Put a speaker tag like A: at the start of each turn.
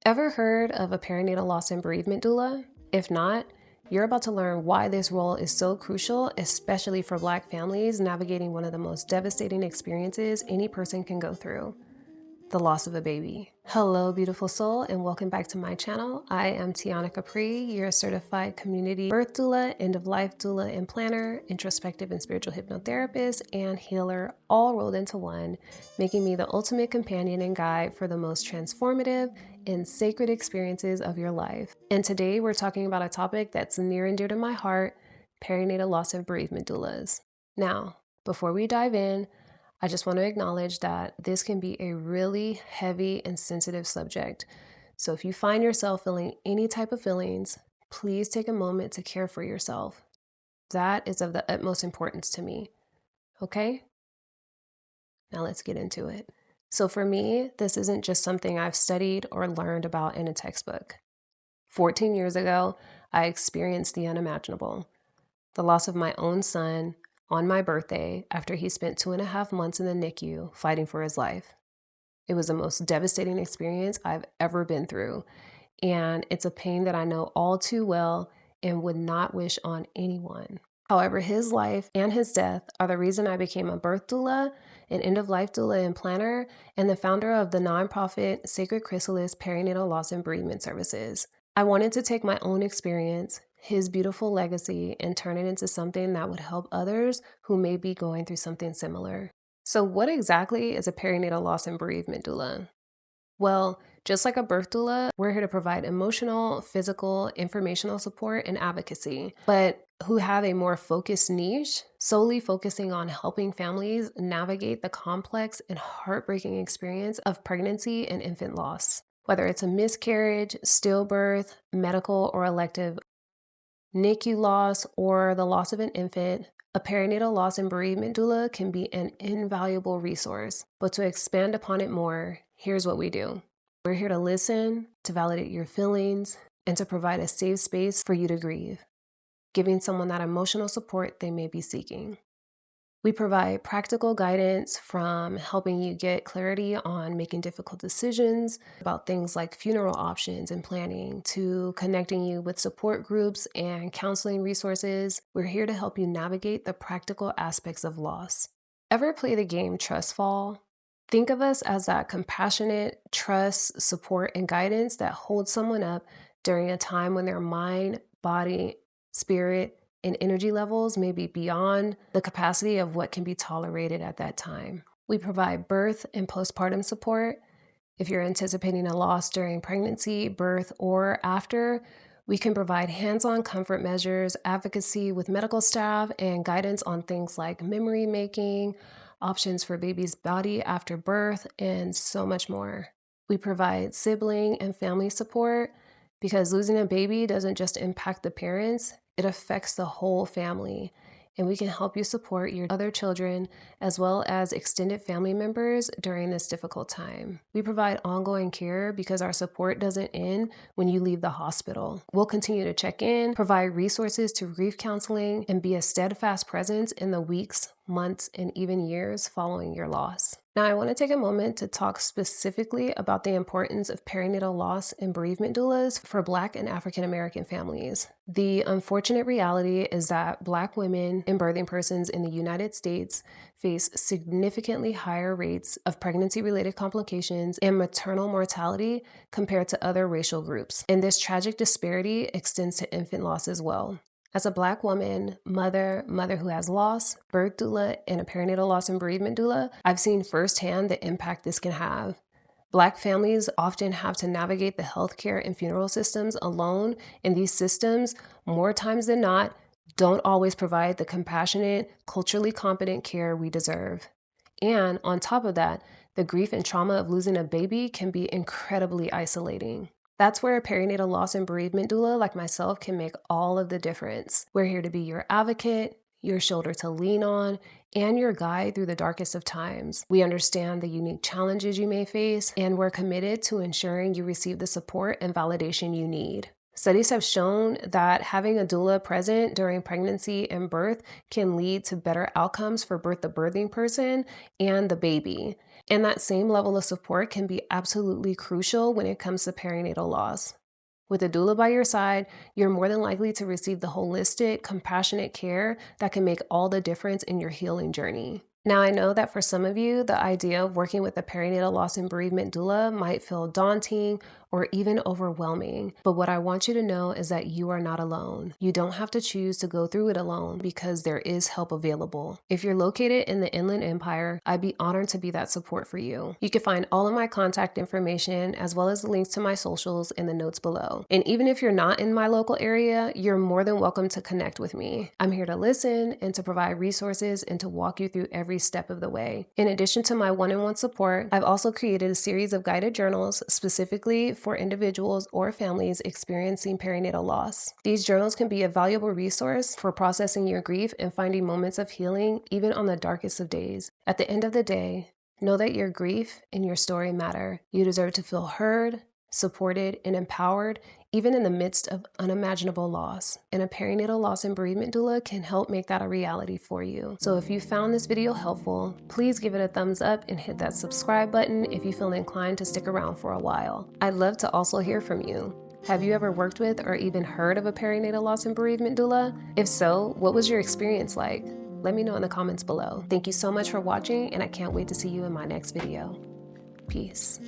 A: Ever heard of a perinatal loss and bereavement doula? If not, you're about to learn why this role is so crucial, especially for Black families navigating one of the most devastating experiences any person can go through: the loss of a baby. Hello, beautiful soul, and welcome back to my channel. I am Tiana Capri, your certified community birth doula, end-of-life doula and planner, introspective and spiritual hypnotherapist, and healer, all rolled into one, making me the ultimate companion and guide for the most transformative and sacred experiences of your life. And today we're talking about a topic that's near and dear to my heart: perinatal loss and bereavement doulas. Now, before we dive in, I just want to acknowledge that this can be a really heavy and sensitive subject. So if you find yourself feeling any type of feelings, please take a moment to care for yourself. That is of the utmost importance to me. Okay? Now let's get into it. So for me, this isn't just something I've studied or learned about in a textbook. 14 years ago, I experienced the unimaginable: the loss of my own son on my birthday after he spent 2.5 months in the NICU fighting for his life. It was the most devastating experience I've ever been through, and it's a pain that I know all too well and would not wish on anyone. However, his life and his death are the reason I became a birth doula, an end-of-life doula and planner, and the founder of the nonprofit Sacred Chrysalis Perinatal Loss and Bereavement Services. I wanted to take my own experience, his beautiful legacy, and turn it into something that would help others who may be going through something similar. So what exactly is a perinatal loss and bereavement doula? Well, just like a birth doula, we're here to provide emotional, physical, informational support, and advocacy, but who have a more focused niche, solely focusing on helping families navigate the complex and heartbreaking experience of pregnancy and infant loss. Whether it's a miscarriage, stillbirth, medical or elective, NICU loss, or the loss of an infant, a perinatal loss and bereavement doula can be an invaluable resource. But to expand upon it more, here's what we do. We're here to listen, to validate your feelings, and to provide a safe space for you to grieve, giving someone that emotional support they may be seeking. We provide practical guidance, from helping you get clarity on making difficult decisions about things like funeral options and planning, to connecting you with support groups and counseling resources. We're here to help you navigate the practical aspects of loss. Ever play the game Trust Fall? Think of us as that compassionate trust, support, and guidance that holds someone up during a time when their mind, body, spirit, and energy levels may be beyond the capacity of what can be tolerated at that time. We provide birth and postpartum support. If you're anticipating a loss during pregnancy, birth, or after, we can provide hands-on comfort measures, advocacy with medical staff, and guidance on things like memory making, options for baby's body after birth, and so much more. We provide sibling and family support, because losing a baby doesn't just impact the parents, it affects the whole family. And we can help you support your other children as well as extended family members during this difficult time. We provide ongoing care because our support doesn't end when you leave the hospital. We'll continue to check in, provide resources to grief counseling, and be a steadfast presence in the weeks, months, and even years following your loss. Now, I want to take a moment to talk specifically about the importance of perinatal loss and bereavement doulas for Black and African American families. The unfortunate reality is that Black women and birthing persons in the United States face significantly higher rates of pregnancy-related complications and maternal mortality compared to other racial groups. And this tragic disparity extends to infant loss as well. As a Black woman, mother who has lost, birth doula, and a perinatal loss and bereavement doula, I've seen firsthand the impact this can have. Black families often have to navigate the healthcare and funeral systems alone, and these systems, more times than not, don't always provide the compassionate, culturally competent care we deserve. And on top of that, the grief and trauma of losing a baby can be incredibly isolating. That's where a perinatal loss and bereavement doula like myself can make all of the difference. We're here to be your advocate, your shoulder to lean on, and your guide through the darkest of times. We understand the unique challenges you may face, and we're committed to ensuring you receive the support and validation you need. Studies have shown that having a doula present during pregnancy and birth can lead to better outcomes for both the birthing person and the baby. And that same level of support can be absolutely crucial when it comes to perinatal loss. With a doula by your side, you're more than likely to receive the holistic, compassionate care that can make all the difference in your healing journey. Now, I know that for some of you, the idea of working with a perinatal loss and bereavement doula might feel daunting or even overwhelming. But what I want you to know is that you are not alone. You don't have to choose to go through it alone because there is help available. If you're located in the Inland Empire, I'd be honored to be that support for you. You can find all of my contact information as well as the links to my socials in the notes below. And even if you're not in my local area, you're more than welcome to connect with me. I'm here to listen and to provide resources and to walk you through every step of the way. In addition to my one-on-one support, I've also created a series of guided journals specifically for individuals or families experiencing perinatal loss. These journals can be a valuable resource for processing your grief and finding moments of healing even on the darkest of days. At the end of the day, know that your grief and your story matter. You deserve to feel heard, supported, and empowered, even in the midst of unimaginable loss. And a perinatal loss and bereavement doula can help make that a reality for you. So if you found this video helpful, please give it a thumbs up and hit that subscribe button if you feel inclined to stick around for a while. I'd love to also hear from you. Have you ever worked with or even heard of a perinatal loss and bereavement doula? If so, what was your experience like? Let me know in the comments below. Thank you so much for watching, and I can't wait to see you in my next video. Peace.